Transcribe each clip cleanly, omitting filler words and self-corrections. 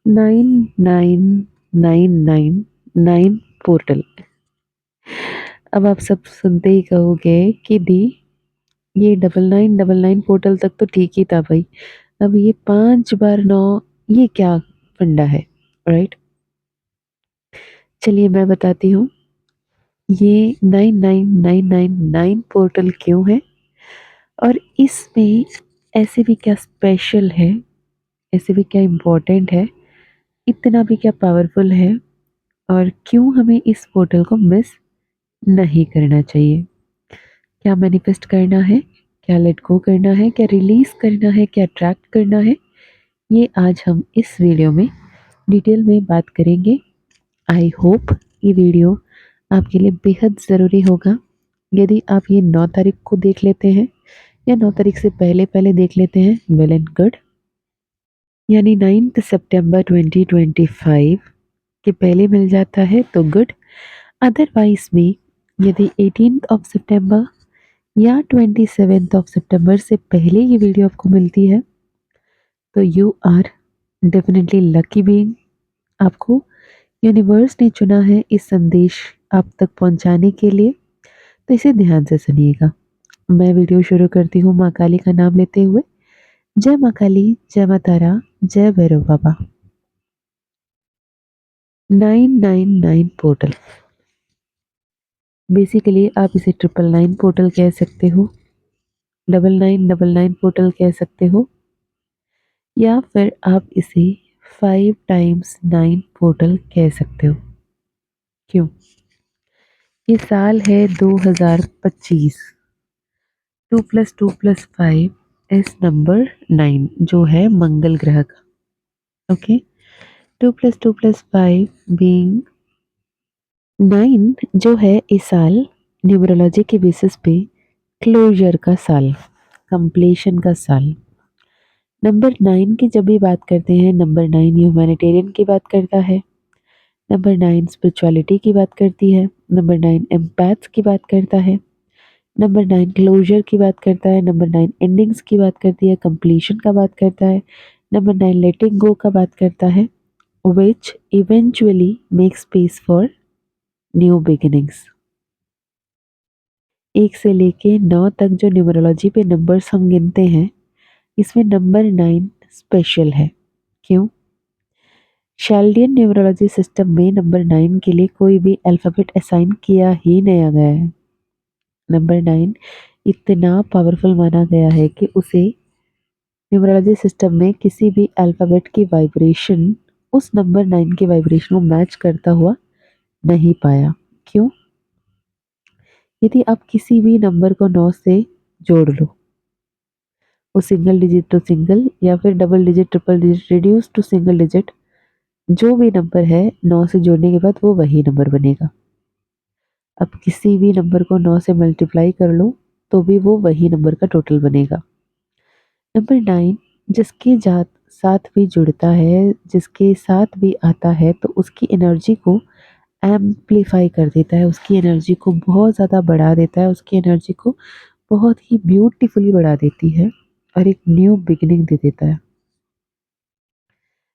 9999 portal. अब आप सब सुनते ही कहोगे कि दी ये 9999 पोर्टल तक तो ठीक ही था भाई, अब ये 5 बार 9 ये क्या फंडा है, राइट? चलिए मैं बताती हूँ ये 99999 पोर्टल क्यों है और इसमें ऐसे भी क्या स्पेशल है, ऐसे भी क्या इम्पोर्टेंट है, इतना भी क्या पावरफुल है और क्यों हमें इस पोर्टल को मिस नहीं करना चाहिए। क्या मैनिफेस्ट करना है, क्या लेट गो करना है, क्या रिलीज करना है, क्या अट्रैक्ट करना है, ये आज हम इस वीडियो में डिटेल में बात करेंगे। आई होप ये वीडियो आपके लिए बेहद ज़रूरी होगा। यदि आप ये 9 तारीख को देख लेते हैं या 9 तारीख से पहले पहले देख लेते हैं, वेल एंड गुड, यानी 9 सितंबर 2025 के पहले मिल जाता है तो गुड। अदरवाइज में यदि 18 ऑफ सितंबर या 27 ऑफ सितंबर से पहले ये वीडियो आपको मिलती है तो you are definitely lucky being. आपको यूनिवर्स ने चुना है इस संदेश आप तक पहुंचाने के लिए, तो इसे ध्यान से सुनिएगा। मैं वीडियो शुरू करती हूँ माँ काली का नाम लेते हुए। जय माँ काली, जय माँ तारा, जय भैरव बाबा। 999 पोर्टल, बेसिकली आप इसे 999 पोर्टल कह सकते हो, 9999 पोर्टल कह सकते हो, या फिर आप इसे 5 times 9 पोर्टल कह सकते हो। क्यों? ये साल है 2025। 2 + 2 + 5 इस नंबर 9 जो है मंगल ग्रह का। ओके, 2 + 2 + 5 बीइंग 9 जो है इस साल न्यूमरोलॉजी के बेसिस पे क्लोजर का साल, कंप्लीशन का साल। नंबर 9 की जब भी बात करते हैं, नंबर 9 ह्यूमैनिटेरियन की बात करता है, नंबर 9 स्पिरिचुअलिटी की बात करती है, नंबर 9 एम्पैथ्स की बात करता है, नंबर 9 क्लोजर की बात करता है, नंबर 9 एंडिंग्स की बात करती है, कंप्लीशन का बात करता है, नंबर 9 लेटिंग गो का बात करता है, which eventually makes space for new beginnings। 1 से लेके 9 तक जो न्यूमरोलॉजी पे नंबर्स हम गिनते हैं, इसमें नंबर 9 स्पेशल है। क्यों? शैल्डियन न्यूमरोलॉजी सिस्टम में नंबर 9 के लिए कोई भी अल्फ़ाबेट असाइन किया ही नहीं गया है। नंबर 9 इतना पावरफुल माना गया है कि उसे न्यूमरोलॉजी सिस्टम में किसी भी अल्फ़ाबेट की वाइब्रेशन उस नंबर 9 के वाइब्रेशन को मैच करता हुआ नहीं पाया। क्यों? यदि आप किसी भी नंबर को 9 से जोड़ लो, वो सिंगल डिजिट तो सिंगल या फिर double digit, triple digit, reduce to single digit, जो भी नंबर है 9 से जोड़ने के बाद वो वही नंबर बनेगा। अब किसी भी नंबर को 9 से मल्टीप्लाई कर लो तो भी वो वही नंबर का टोटल बनेगा। नंबर 9 जिसके जात साथ भी जुड़ता है, जिसके साथ भी आता है, तो उसकी एनर्जी को एम्प्लीफाई कर देता है, उसकी एनर्जी को बहुत ज़्यादा बढ़ा देता है, उसकी एनर्जी को बहुत ही ब्यूटीफुली बढ़ा देती है और एक न्यू बिगिनिंग दे देता है।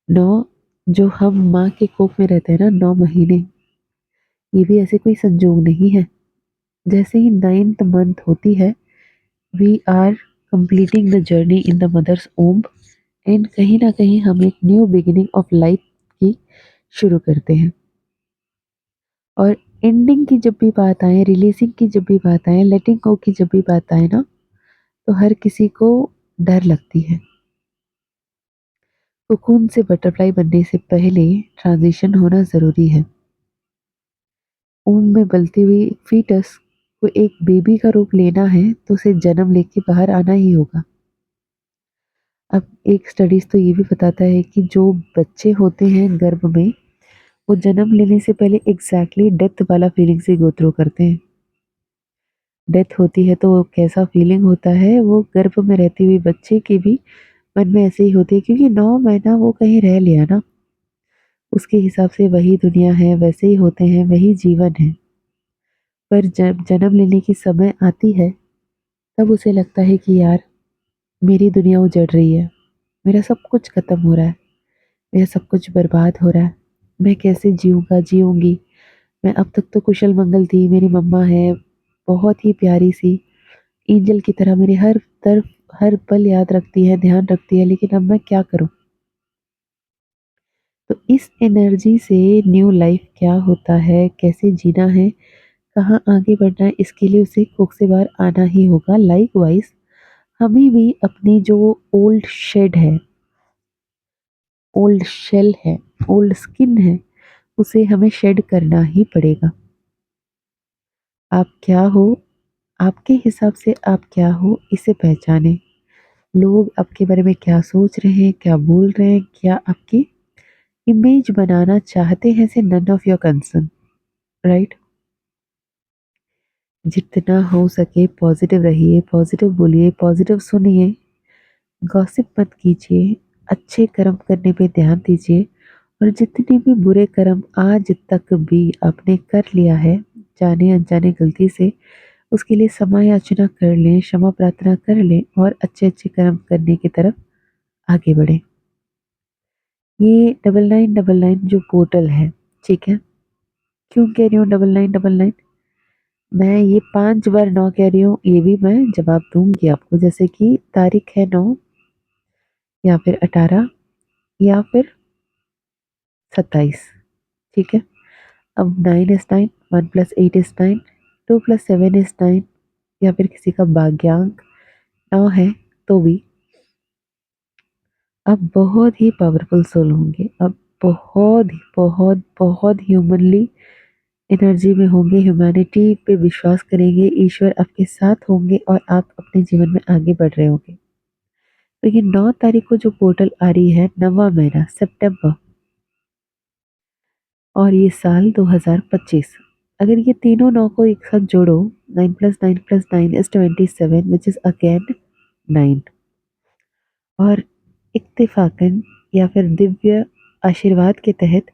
9 जो हम माँ के कोख में रहते हैं ना 9 महीने, ये भी ऐसे कोई संजोग नहीं है। जैसे ही 9th मंथ होती है, we are completing the journey in the mother's womb and कहीं ना कहीं हम एक न्यू बिगिनिंग ऑफ लाइफ की शुरू करते हैं। और एंडिंग की जब भी बात आए, रिलीजिंग की जब भी बात आए, लेटिंग गो की जब भी बात आए ना, तो हर किसी को डर लगती है। कोकून से बटरफ्लाई बनने से पहले ट्रांजिशन होना ज़रूरी है। ऊन में पलती हुई फीटस को एक बेबी का रूप लेना है तो उसे जन्म लेके बाहर आना ही होगा। अब एक स्टडीज तो ये भी बताता है कि जो बच्चे होते हैं गर्भ में, वो जन्म लेने से पहले एग्जैक्टली डेथ वाला फीलिंग से गो थ्रू करते हैं। डेथ होती है तो वो कैसा फीलिंग होता है, वो गर्भ में रहती हुई बच्चे के भी मन में ऐसे ही होती है, क्योंकि 9 महीना वो कहीं रह लिया ना, उसके हिसाब से वही दुनिया है, वैसे ही होते हैं, वही जीवन है। पर जब जन्म लेने की समय आती है, तब उसे लगता है कि यार मेरी दुनिया उजड़ रही है, मेरा सब कुछ खत्म हो रहा है, मेरा सब कुछ बर्बाद हो रहा है, मैं कैसे जीऊँगा, जीऊँगी? मैं अब तक तो कुशल मंगल थी, मेरी मम्मा है, बहुत ही प्यारी-सी एंजल की तरह मेरे हर तरफ हर पल याद रखती है, ध्यान रखती है, लेकिन अब मैं क्या करूँ? तो इस एनर्जी से न्यू लाइफ क्या होता है, कैसे जीना है, कहाँ आगे बढ़ना है, इसके लिए उसे कोख से बाहर आना ही होगा। लाइकवाइज़ हमें भी अपनी जो ओल्ड शेड है, ओल्ड शेल है, ओल्ड स्किन है, उसे हमें शेड करना ही पड़ेगा। आप क्या हो? आपके हिसाब से आप क्या हो, इसे पहचानें। लोग आपके बारे में क्या सोच रहे हैं, क्या बोल रहे हैं, क्या आपकी इमेज बनाना चाहते हैं, say none of your concern, right? जितना हो सके पॉजिटिव रहिए, पॉजिटिव बोलिए, पॉजिटिव सुनिए, गॉसिप मत कीजिए, अच्छे कर्म करने पे ध्यान दीजिए और जितने भी बुरे कर्म आज तक भी आपने कर लिया है, जाने अनजाने गलती से, उसके लिए क्षमा याचना कर लें, क्षमा प्रार्थना कर लें और अच्छे-अच्छे कर्म करने की तरफ आगे बढ़ें। ये 9999 जो पोर्टल है, ठीक है? क्यों कह रही हूँ 9999? मैं ये 5 बार 9 कह रही हूँ, ये भी मैं जवाब दूँगी आपको, जैसे कि तारीख है 9 या फिर 18 या फिर 27, ठीक है? अब 9 इज़ 9, 1 + 8 इज़ 9, 2 + 7 इज़ 9 या फिर किसी का भाग्यांक 9 है तो भी आप बहुत ही पावरफुल सोल होंगे। आप बहुत ही बहुत बहुत ह्यूमनली एनर्जी में होंगे, ह्यूमैनिटी पे विश्वास करेंगे, ईश्वर आपके साथ होंगे और आप अपने जीवन में आगे बढ़ रहे होंगे। तो ये 9 तारीख को जो पोर्टल आ रही है, 9वां महीना सितंबर और ये साल 2025, अगर ये तीनों 9 को एक साथ जोड़ो, 9 + 9 + 9 इज़ 27 व्हिच इज़ अगेन 9 और इत्तेफाकन या फिर दिव्य आशीर्वाद के तहत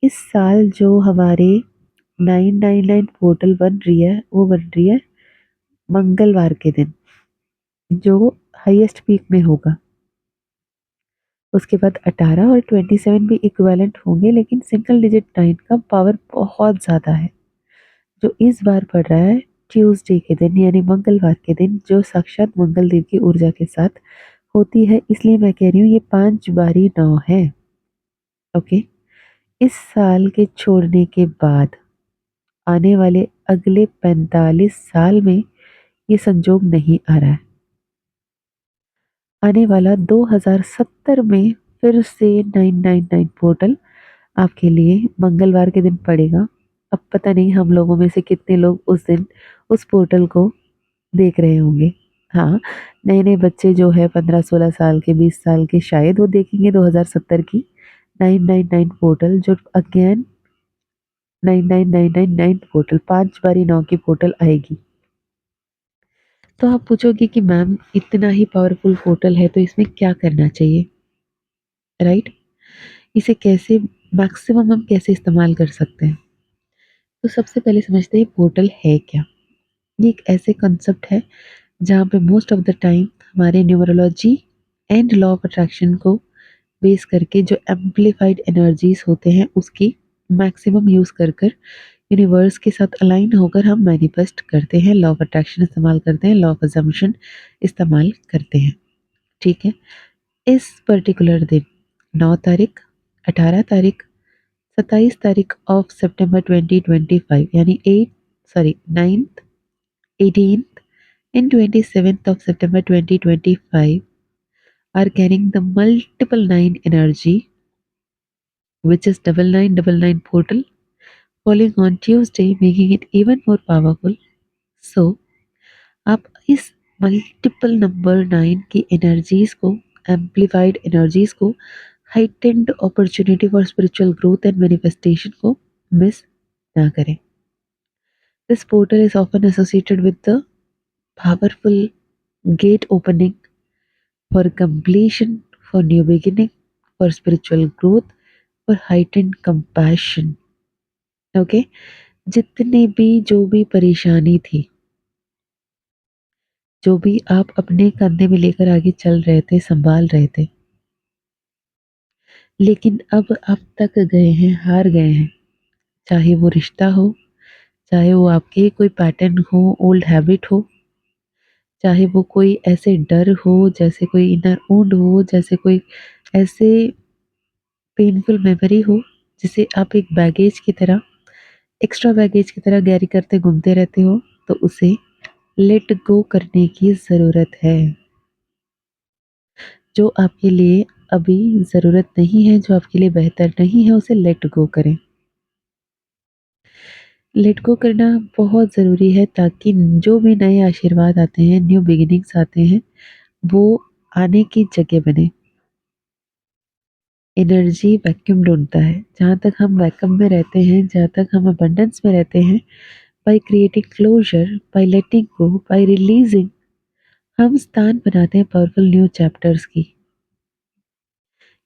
इस साल जो हमारे 999 पोर्टल बन रही है, वो बन रही है मंगलवार के दिन, जो हाईएस्ट पीक में होगा। उसके बाद 18 और 27 भी इक्विवेलेंट होंगे, लेकिन सिंगल डिजिट 9 का पावर बहुत ज़्यादा है, जो इस बार पड़ रहा है ट्यूसडे के दिन यानी मंगलवार के दिन, जो साक्षात मंगल देव की ऊर्जा के साथ होती है। इसलिए मैं कह रही हूँ ये 5 बारी 9 है। ओके, इस साल के छोड़ने के बाद आने वाले अगले 45 साल में ये संजोग नहीं आ रहा है। आने वाला 2070 में फिर से 999 पोर्टल आपके लिए मंगलवार के दिन पड़ेगा। अब पता नहीं हम लोगों में से कितने लोग उस दिन उस पोर्टल को देख रहे होंगे। हाँ, नए-नए बच्चे जो है 15-16 साल के, 20 साल के, शायद वो देखेंगे 2070 की 999 पोर्टल, जो अगेन 99999 पोर्टल, 5 बारी 9 की पोर्टल आएगी। तो आप पूछोगे कि मैम इतना ही पावरफुल पोर्टल है तो इसमें क्या करना चाहिए, राइट? इसे कैसे मैक्सिमम हम कैसे इस्तेमाल कर सकते हैं? तो सबसे पहले समझते हैं पोर्टल है क्या? ये एक ऐसे कॉन्सेप्ट है जहाँ पे मोस्ट ऑफ द टाइम हमारे numerology and law of attraction को बेस करके जो एम्प्लीफाइड एनर्जीज होते हैं उसकी मैक्सिमम यूज़ कर कर यूनिवर्स के साथ अलाइन होकर हम मैनिफेस्ट करते हैं, लॉ ऑफ अट्रैक्शन इस्तेमाल करते हैं, लॉ ऑफ अजम्पशन इस्तेमाल करते हैं, ठीक है? इस पर्टिकुलर दिन 9 तारीख, 18 तारीख, 27 तारीख ऑफ सितंबर 2025 यानी 9th, 18th and 27th of September 2025 are carrying the multiple nine energy, which is 9999 portal, falling on Tuesday, making it even more powerful. So, आप इस मल्टीपल नंबर 9 की एनर्जीज को, एम्प्लीफाइड एनर्जीज को, heightened opportunity for spiritual growth and manifestation को miss ना करें। This portal is often associated with the powerful gate opening for completion, for new beginning, for spiritual growth, for heightened compassion. Okay, जितने भी जो भी परेशानी थी, जो भी आप अपने कंधे में लेकर आगे चल रहे थे, संभाल रहे थे, लेकिन अब आप थक गए हैं, हार गए हैं। चाहे वो रिश्ता हो, चाहे वो आपके कोई पैटर्न हो, ओल्ड हैबिट हो, चाहे वो कोई ऐसे डर हो, जैसे कोई इनर वुंड हो, जैसे कोई ऐसे पेनफुल मेमोरी हो, जिसे आप एक बैगेज की तरह, एक्स्ट्रा बैगेज की तरह कैरी करते घूमते रहते हो, तो उसे लेट गो करने की ज़रूरत है। जो आपके लिए अभी ज़रूरत नहीं है, जो आपके लिए बेहतर नहीं है, उसे लेट गो करें। लेट गो करना बहुत ज़रूरी है ताकि जो भी नए आशीर्वाद आते हैं, न्यू बिगिनिंग्स आते हैं, वो आने की जगह बने। एनर्जी वैक्यूम ढूँढता है। जहाँ तक हम वैक्यूम में रहते हैं, जहाँ तक हम अबंडेंस में रहते हैं, by creating closure, by letting go, by releasing, हम स्थान बनाते हैं पावरफुल न्यू चैप्टर्स की।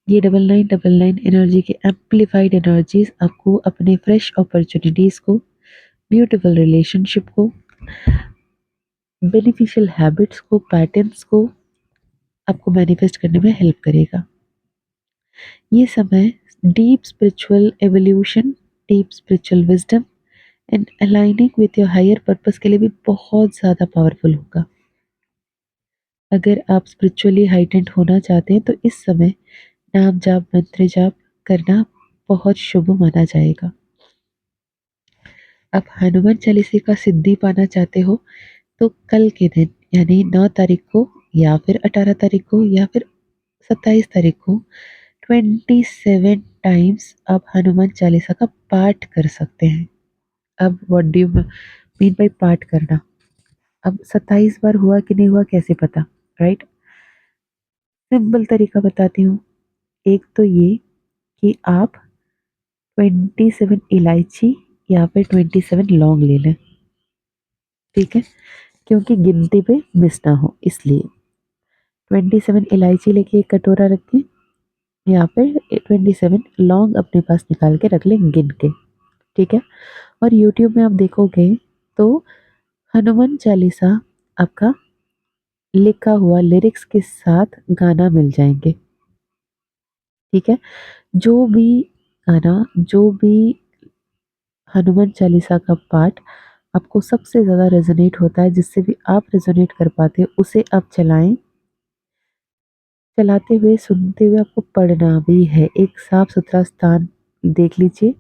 ये 9999 एनर्जी की एम्प्लीफाइड एनर्जीज़ आपको अपने फ्रेश अपॉर्च्युनिटीज़ को, ब्यूटीफुल रिलेशनशिप को, बेनिफिशियल हैबिट्स को, पैटर्न्स को आपको मैनिफेस्ट करने में हेल्प करेगा। ये समय deep spiritual evolution, deep spiritual wisdom and aligning with your higher purpose के लिए भी बहुत ज़्यादा पावरफुल होगा। अगर आप स्पिरिचुअली हाइटेंड होना चाहते हैं तो इस समय नाम जाप, मंत्र जाप करना बहुत शुभ माना जाएगा। आप हनुमान चालीसा का सिद्धि पाना चाहते हो तो कल के दिन यानी 9 तारीख को या फिर 18 तारीख को या फिर 27 तारीख को 27 टाइम्स आप हनुमान चालीसा का पाठ कर सकते हैं। अब what do you mean by पाठ करना? अब 27 बार हुआ कि नहीं हुआ कैसे पता, राइट? सिंपल तरीका बताती हूँ। एक तो ये कि आप 27 इलायची या फिर 27 लौंग ले लें, ठीक है? क्योंकि गिनती पे मिस ना हो इसलिए। 27 इलायची लेके एक कटोरा रखें या फिर 27 लौंग अपने पास निकाल के रख लें गिन के, ठीक है? और यूट्यूब में आप देखोगे तो हनुमान चालीसा आपका लिखा हुआ लिरिक्स के साथ गाना मिल जाएंगे, ठीक है? जो भी गाना, जो भी हनुमान चालीसा का पाठ आपको सबसे ज़्यादा रेजोनेट होता है, जिससे भी आप रेजोनेट कर पाते हो, उसे आप चलाएं। चलाते हुए, सुनते हुए आपको पढ़ना भी है। एक साफ सुथरा स्थान देख लीजिए,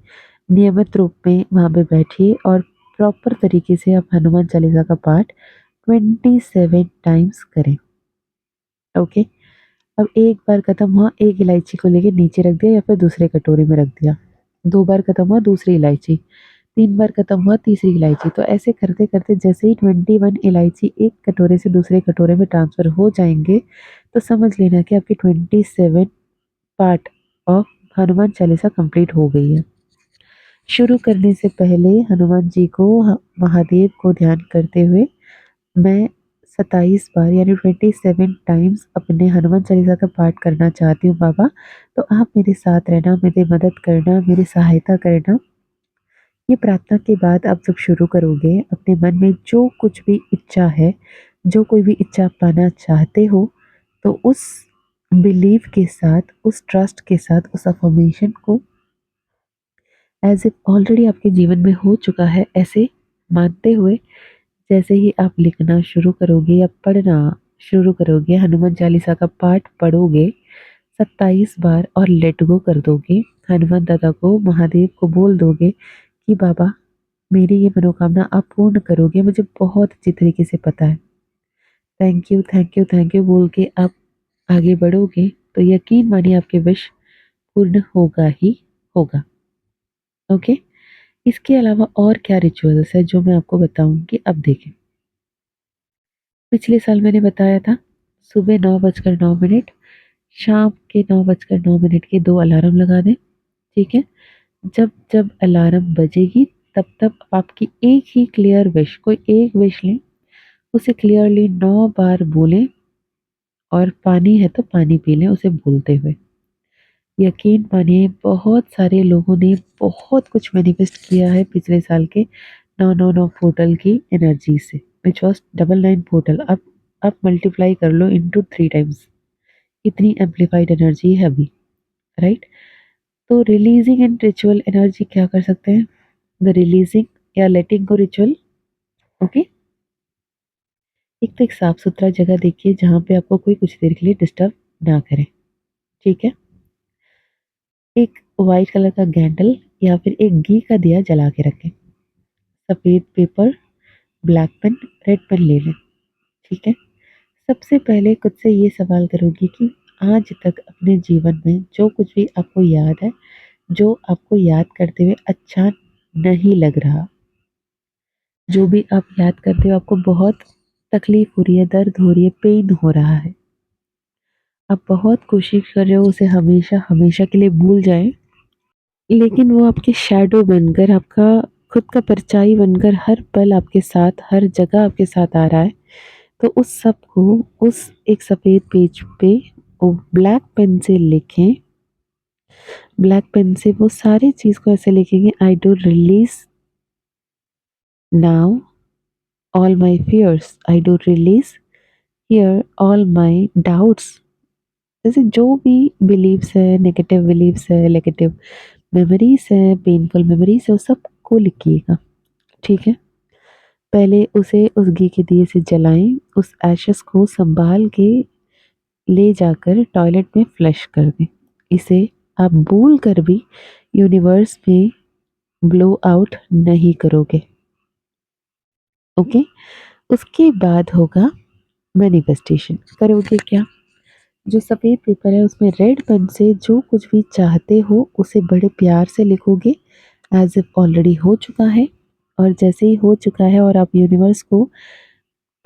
नियमित रूप में वहाँ पे बैठिए और प्रॉपर तरीके से आप हनुमान चालीसा का पाठ 27 टाइम्स करें। ओके, अब एक बार खत्म हुआ, एक इलायची को लेके नीचे रख दिया या फिर दूसरे कटोरे में रख दिया। 2 बार खत्म हुआ, दूसरी इलायची। 3 बार खत्म हुआ, तीसरी इलायची। तो ऐसे करते-करते जैसे ही 21 इलायची एक कटोरे से दूसरे कटोरे में ट्रांसफ़र हो जाएँगे, तो समझ लेना कि आपकी 27 part of Hanuman Chalisa complete हो गई है। शुरू करने से पहले हनुमान जी को, महादेव को ध्यान करते हुए मैं 27 बार यानी 27 टाइम्स अपने हनुमान चालीसा का पाठ करना चाहती हूँ बाबा, तो आप मेरे साथ रहना, मेरी मदद करना, मेरी सहायता करना। ये प्रार्थना के बाद आप जब शुरू करोगे, अपने मन में जो कुछ भी इच्छा है, जो कोई भी इच्छा पाना चाहते हो, तो उस बिलीव के साथ, उस ट्रस्ट के साथ, उस अफ़र्मेशन को एज़ इफ ऑलरेडी आपके जीवन में हो चुका है, ऐसे मानते हुए जैसे ही आप लिखना शुरू करोगे या पढ़ना शुरू करोगे, हनुमान चालीसा का पाठ पढ़ोगे 27 बार और लेट गो कर दोगे, हनुमान दादा को, महादेव को बोल दोगे कि बाबा मेरी ये मनोकामना आप पूर्ण करोगे, मुझे बहुत अच्छी तरीके से पता है। Thank you, thank you, thank you बोल के आप आगे बढ़ोगे तो यकीन मानिए आपके विश पूर्ण होगा ही होगा। ओके? इसके अलावा और क्या रिचुअल्स है जो मैं आपको बताऊँगी, अब देखें। पिछले साल मैंने बताया था सुबह 9 बजकर 9 मिनट, शाम के 9 बजकर 9 मिनट के 2 अलार्म लगा दें, ठीक है? जब जब अलार्म बजेगी तब तब आपकी एक ही क्लियर विश, कोई एक विश लें, उसे क्लियरली 9 बार बोलें और पानी है तो पानी पी लें उसे बोलते हुए। यकीन मानिए बहुत सारे लोगों ने बहुत कुछ मैनिफेस्ट किया है पिछले साल के 999 पोर्टल की एनर्जी से, व्हिच वाज़ 99 पोर्टल। अब आप मल्टीप्लाई कर लो इंटू 3 टाइम्स, इतनी एम्प्लीफाइड एनर्जी है अभी। राइट? तो रिलीजिंग एंड रिचुअल एनर्जी क्या कर सकते हैं? द रिलीजिंग या लेटिंग गो रिचुअल। ओके, एक तो एक साफ सुथरा जगह देखिए जहाँ पे आपको कोई कुछ देर के लिए डिस्टर्ब ना करे। ठीक है, एक वाइट कलर का कैंडल या फिर एक घी का दिया जला के रखें। सफेद paper, black pen, red pen ले लें। ठीक है, सबसे पहले खुद से ये सवाल करोगी कि आज तक अपने जीवन में जो कुछ भी आपको याद है, जो आपको याद करते हुए अच्छा नहीं लग रहा, जो भी आप याद करते हो आपको बहुत तकलीफ हो रही है, दर्द हो रही है, पेन हो रहा है, आप बहुत कोशिश कर रहे हो उसे हमेशा हमेशा के लिए भूल जाएं, लेकिन वो आपके शैडो बनकर, आपका खुद का परछाई बनकर हर पल आपके साथ, हर जगह आपके साथ आ रहा है। तो उस सब को उस एक सफ़ेद पेज पे वो ब्लैक पेन से लिखें। ब्लैक पेन से वो सारी चीज़ को ऐसे लिखेंगे, I do release now all my fears, I do release here all my doubts. जैसे जो भी बिलीव्स है, नेगेटिव बिलीव्स है, नेगेटिव मेमोरीज़ है, पेनफुल मेमोरीज़ है, वो सबको लिखिएगा। ठीक है? पहले उसे उस घी के दिए से जलाएँ, उस एशेज़ को सँभाल के ले जाकर टॉयलेट में फ्लश कर दें। इसे आप भूल कर भी यूनिवर्स में ब्लो आउट नहीं करोगे। ओके? उसके बाद होगा मैनिफेस्टेशन। करोगे क्या? जो सफ़ेद पेपर है उसमें रेड पेन से जो कुछ भी चाहते हो उसे बड़े प्यार से लिखोगे, एज़ इफ ऑलरेडी हो चुका है। और जैसे ही हो चुका है और आप यूनिवर्स को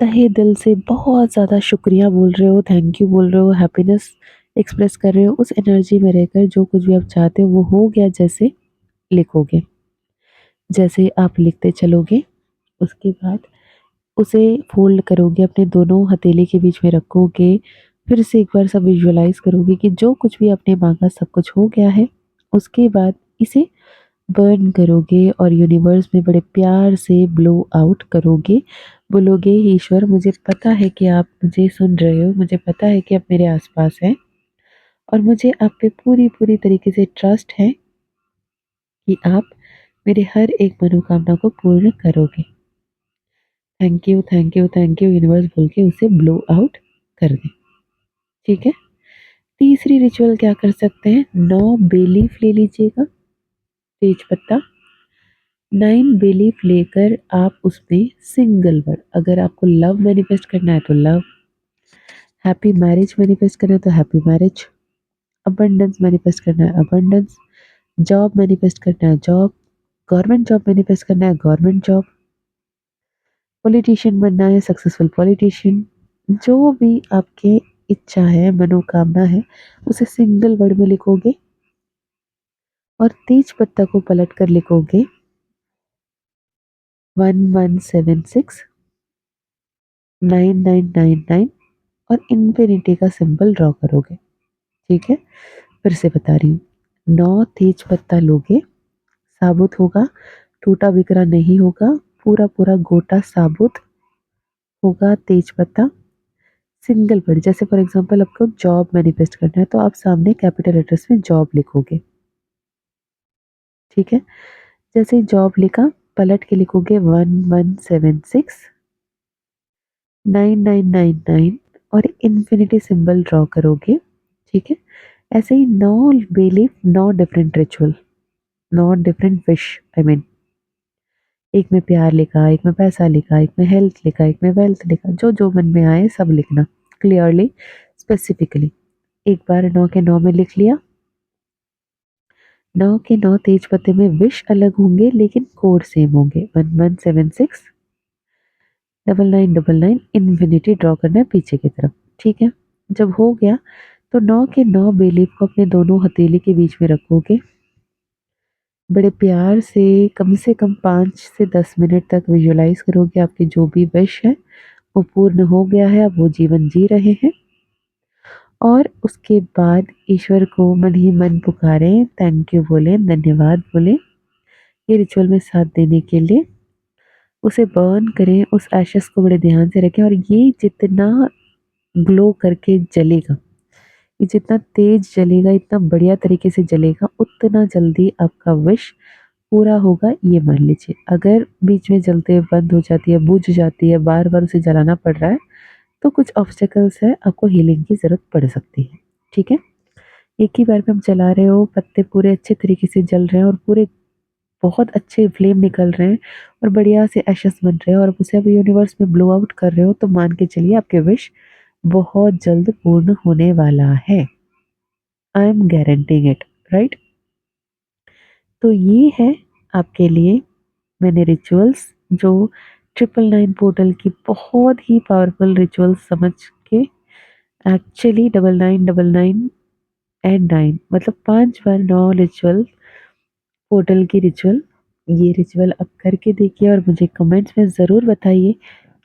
तहे दिल से बहुत ज़्यादा शुक्रिया बोल रहे हो, थैंक यू बोल रहे हो, हैप्पीनेस एक्सप्रेस कर रहे हो, उस एनर्जी में रहकर जो कुछ भी आप चाहते हो वो हो गया जैसे लिखोगे। जैसे आप लिखते चलोगे, उसके बाद उसे फ़ोल्ड करोगे, अपने दोनों हथेली के बीच में रखोगे, फिर से एक बार सब विजुअलाइज़ करोगे कि जो कुछ भी आपने माँगा सब कुछ हो गया है। उसके बाद इसे बर्न करोगे और यूनिवर्स में बड़े प्यार से ब्लो आउट करोगे। बोलोगे, ईश्वर मुझे पता है कि आप मुझे सुन रहे हो, मुझे पता है कि आप मेरे आस-पास हैं और मुझे आप पे पूरी-पूरी तरीके से ट्रस्ट है कि आप मेरे हर एक मनोकामना को पूर्ण करोगे। Thank you, thank you, thank you universe बोल के उसे ब्लो आउट कर दें। ठीक है? तीसरी रिचुअल क्या कर सकते हैं? 9 बे लीफ ले लीजिएगा, तेज पत्ता, 9 बे लीफ लेकर आप उसमें सिंगल वर्ड, अगर आपको लव मैनिफेस्ट करना है तो लव, हैप्पी मैरिज मैनिफेस्ट करना है तो हैप्पी मैरिज, अबंडेंस मैनिफेस्ट करना है अबंडेंस, जॉब मैनिफेस्ट करना है जॉब, गवर्नमेंट जॉब मैनिफेस्ट करना है गवर्नमेंट जॉब, पॉलिटिशियन बनना है सक्सेसफुल पॉलिटिशियन, जो भी आपके इच्छा है, मनोकामना है, उसे सिंगल वर्ड में लिखोगे और तेज पत्ता को पलट कर लिखोगे 1176 9999 और इन्फिनिटी का सिंबल ड्रॉ करोगे। ठीक है? फिर से बता रही हूँ। 9 तेज पत्ता लोगे, साबुत होगा, टूटा बिखरा नहीं होगा, पूरा पूरा गोटा साबुत होगा तेज पत्ता। सिंगल वर्ड, जैसे फॉर एग्जांपल आपको जॉब मैनिफेस्ट करना है तो आप सामने कैपिटल लेटर्स में जॉब लिखोगे। ठीक है? जैसे ही जॉब लिखा, पलट के लिखोगे 1176 9999 और इन्फिनिटी सिंबल ड्रॉ करोगे। ठीक है? ऐसे ही 9 belief, 9 different ritual, 9 different wish, I mean एक में प्यार लिखा, एक में पैसा लिखा, एक में हेल्थ लिखा, एक में वेल्थ लिखा, जो मन में आए सब लिखना क्लियरली, स्पेसिफिकली। एक बार 9 के 9 में लिख लिया। 9 के 9 तेज पत्ते में विश अलग होंगे लेकिन कोड सेम होंगे, 1176 9999 इन्फिनिटी ड्रॉ करना है पीछे की तरफ। ठीक है? जब हो गया तो 9 के 9 बेलीफ को अपने दोनों हथेली के बीच में रखोगे। बड़े प्यार से कम 5 से 10 मिनट तक विजुअलाइज़ करोगे आपकी जो भी विश है, वो पूर्ण हो गया है, अब वो जीवन जी रहे हैं। और उसके बाद ईश्वर को मन ही मन पुकारें, थैंक यू बोलें, धन्यवाद बोलें, ये रिचुअल में साथ देने के लिए। उसे बर्न करें, उस एशेज़ को बड़े ध्यान से रखें और ये जितना ग्लो करके जलेगा, ये जितना तेज जलेगा, इतना बढ़िया तरीके से जलेगा, उतना जल्दी आपका विश पूरा होगा, ये मान लीजिए। अगर बीच में जलते बंद हो जाती है, बुझ जाती है, बार-बार उसे जलाना पड़ रहा है, तो कुछ ऑब्स्टेकल्स है, आपको हीलिंग की ज़रूरत पड़ सकती है। ठीक है? एक ही बार में आप जला रहे हो, पत्ते पूरे अच्छे तरीके से जल रहे हैं और पूरे बहुत अच्छे फ्लेम निकल रहे हैं और बढ़िया से एशेस बन रहे हैं और उसे अब यूनिवर्स में ब्लो आउट कर रहे हो, तो मान के चलिए आपके विश बहुत जल्द पूर्ण होने वाला है। I am guaranteeing it, right? तो ये है आपके लिए मैंने रिचुअल्स जो 999 पोर्टल की बहुत ही पावरफुल रिचुअल्स समझ के, एक्चुअली 9999 एंड 9 मतलब 5 बार 9 रिचुअल, पोर्टल की रिचुअल, ये रिचुअल आप करके देखिए और मुझे कमेंट्स में ज़रूर बताइए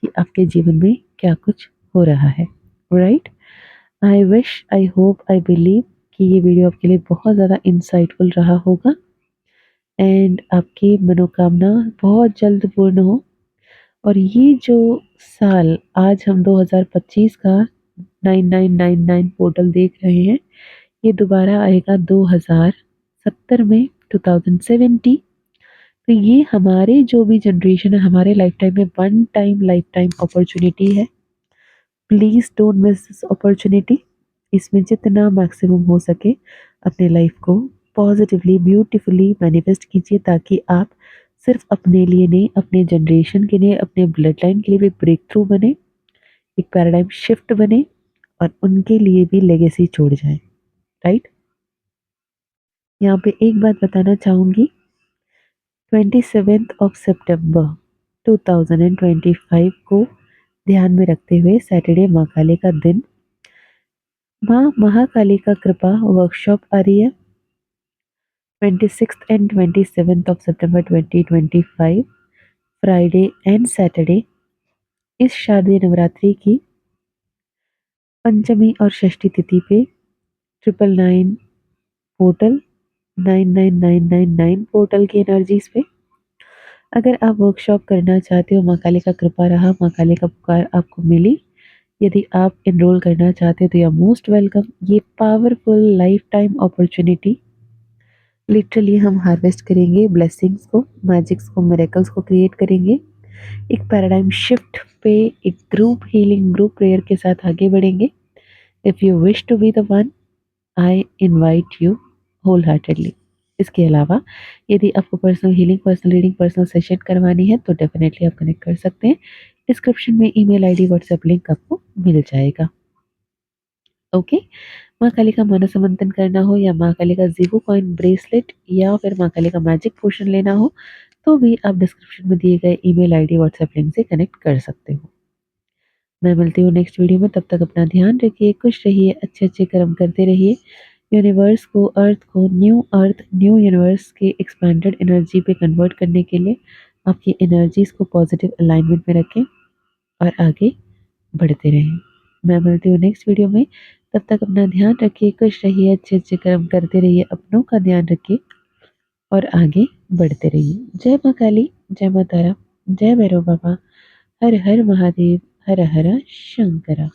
कि आपके जीवन में क्या कुछ हो रहा है, right? I wish, I hope, I believe कि ये वीडियो आपके लिए बहुत ज़्यादा इंसाइटफुल रहा होगा एंड आपकी मनोकामना बहुत जल्द पूर्ण हो। और ये जो साल आज हम 2025 का 9999 पोर्टल देख रहे हैं, ये दोबारा आएगा 2070 में, 2070। तो ये हमारे जो भी जनरेशन है, हमारे लाइफ टाइम में one time life time opportunity है। Please don't miss this opportunity. इसमें जितना मैक्सिमम हो सके अपने लाइफ को पॉजिटिवली, ब्यूटीफुली मैनिफेस्ट कीजिए, ताकि आप सिर्फ अपने लिए नहीं, अपने जनरेशन के लिए, अपने ब्लड लाइन के लिए भी ब्रेक थ्रू बने, एक पैराडाइम शिफ्ट बने और उनके लिए भी लेगेसी छोड़ जाए, राइट? यहाँ पे एक बात बताना चाहूँगी, 27 ऑफ सितंबर 2025 को ध्यान में रखते हुए सैटरडे माँ काली का दिन, माँ महाकाली का कृपा वर्कशॉप आ रही है 26 and 27 of September 2025, Friday and Saturday, इस शारदीय नवरात्रि की पंचमी और षष्ठी तिथि पे 999 पोर्टल, 99999 पोर्टल की एनर्जीज पे अगर आप वर्कशॉप करना चाहते हो, माँ काली का कृपा रहा, माँ काली का पुकार आपको मिली, यदि आप एनरोल करना चाहते हो तो यू आर मोस्ट वेलकम। ये powerful life time opportunity, literally हम हार्वेस्ट करेंगे ब्लेसिंग्स को, मैजिक्स को, मिरेकल्स को क्रिएट करेंगे। एक पैराडाइम शिफ्ट पे एक ग्रुप हीलिंग, ग्रुप प्रेयर के साथ आगे बढ़ेंगे। If you wish to be the one, I invite you wholeheartedly. इसके अलावा यदि आपको personal healing, personal reading, personal session करवानी है तो डेफिनेटली आप कनेक्ट कर सकते हैं। डिस्क्रिप्शन में ईमेल आईडी, व्हाट्सएप लिंक आपको मिल जाएगा। ओके? माँ काली का मनोसमंथन करना हो या माँ काली का ज़ीवो कॉइन ब्रेसलेट या फिर माँ काली का मैजिक पोशन लेना हो, तो भी आप डिस्क्रिप्शन में दिए गए ईमेल आईडी, व्हाट्सएप लिंक से कनेक्ट कर सकते हो। मैं मिलती हूँ नेक्स्ट वीडियो में, तब तक अपना ध्यान रखिए, खुश रहिए, अच्छे-अच्छे कर्म करते रहिए। यूनिवर्स को, अर्थ को न्यू अर्थ, न्यू यूनिवर्स के एक्सपैंडेड एनर्जी पे कन्वर्ट करने के लिए आपकी एनर्जीज़ को पॉजिटिव अलाइनमेंट में रखें और आगे बढ़ते रहें। मैं मिलती हूँ नेक्स्ट वीडियो में, तब तक अपना ध्यान रखिए, खुश रहिए, अच्छे-अच्छे कर्म करते रहिए, अपनों का ध्यान रखिए और आगे बढ़ते रहिए। जय माँ काली, जय माँ तारा, जय भैरव बाबा, हर हर महादेव, हर हर शंकरा।